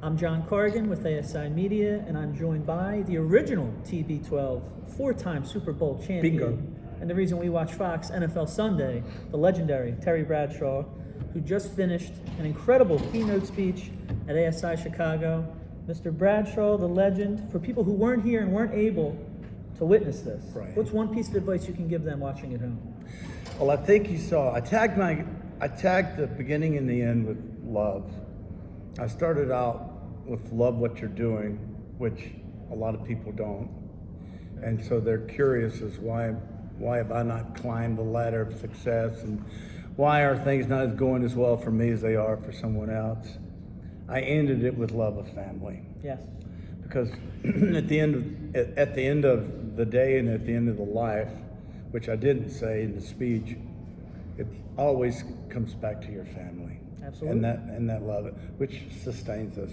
I'm John Corrigan with ASI Media, and I'm joined by the original TB12, four-time Super Bowl champion. Bingo. And the reason we watch Fox, NFL Sunday, the legendary Terry Bradshaw, who just finished an incredible keynote speech at ASI Chicago. Mr. Bradshaw, the legend, for people who weren't here and weren't able to witness this, Right. What's one piece of advice you can give them watching at home? Well, I think you saw, I tagged the beginning and the end with love. I started out with love what you're doing, which a lot of people don't. And so they're curious as why have I not climbed the ladder of success, and why are things not going as well for me as they are for someone else? I ended it with love of family. Yes. Because at the end of the day and at the end of the life, which I didn't say in the speech, it always comes back to your family. Absolutely. And that love, which sustains us.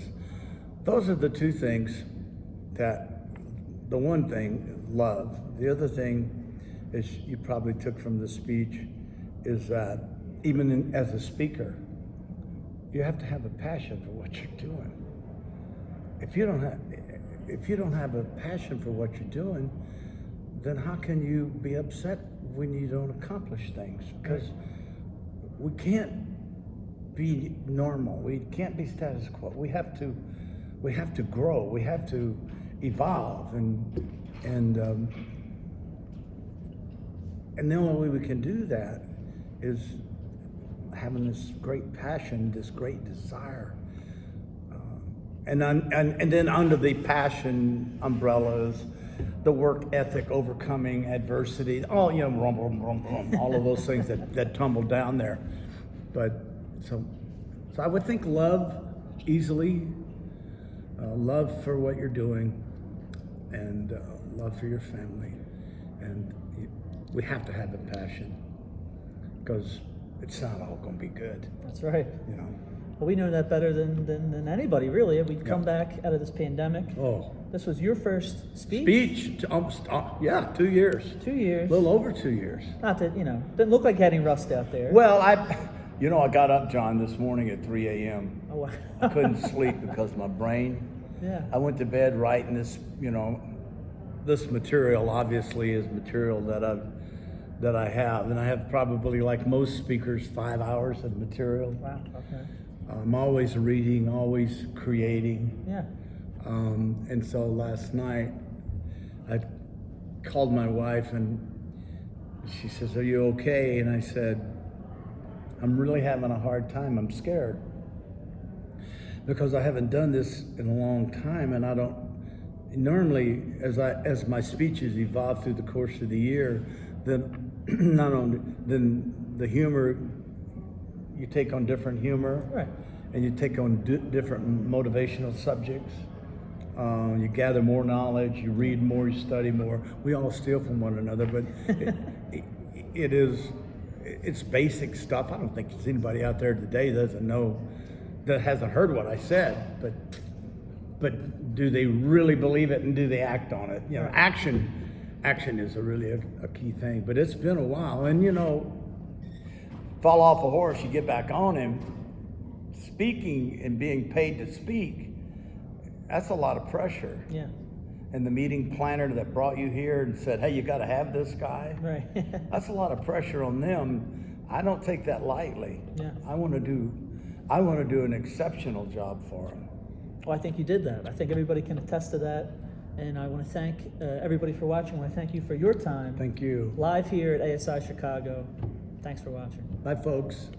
Those are the two things the one thing, love. The other thing is, you probably took from the speech, is that even as a speaker, you have to have a passion for what you're doing. If you don't have a passion for what you're doing, then how can you be upset when you don't accomplish things? Because we can't be normal. We can't be status quo. We have to grow. We have to evolve, and the only way we can do that is having this great passion, this great desire. And then under the passion umbrellas, the work ethic, overcoming adversity, all all of those things that tumble down there. But so I would think love easily, love for what you're doing, and love for your family, and we have to have a passion, because it's not all going to be good. That's right. You know. Well, we know that better than anybody, really. We've come back out of this pandemic. Oh. This was your first speech? 2 years. 2 years. A little over 2 years. Not that, didn't look like getting rust out there. Well, I got up, John, this morning at 3 a.m. Oh, wow. I couldn't sleep because my brain. Yeah. I went to bed writing this, this material obviously is material that I have. And I have probably, like most speakers, 5 hours of material. Wow, okay. I'm always reading, always creating. Yeah. And so last night, I called my wife and she says, "Are you okay?" And I said, "I'm really having a hard time. I'm scared. Because I haven't done this in a long time, and I don't, normally as my speeches evolve through the course of the year, then then the humor, you take on different humor. Right. And you take on different motivational subjects. You gather more knowledge, you read more, you study more. We all steal from one another, but it's basic stuff. I don't think there's anybody out there today that hasn't heard what I said, but do they really believe it, and do they act on it? Action is really a key thing. But it's been a while, and fall off a horse, you get back on him. Speaking and being paid to speak, that's a lot of pressure. Yeah. And the meeting planner that brought you here and said, "Hey, you got to have this guy." Right. That's a lot of pressure on them. I don't take that lightly. Yeah. I want to do an exceptional job for them. Well, I think you did that. I think everybody can attest to that. And I want to thank everybody for watching. I want to thank you for your time. Thank you. Live here at ASI Chicago. Thanks for watching. Bye, folks.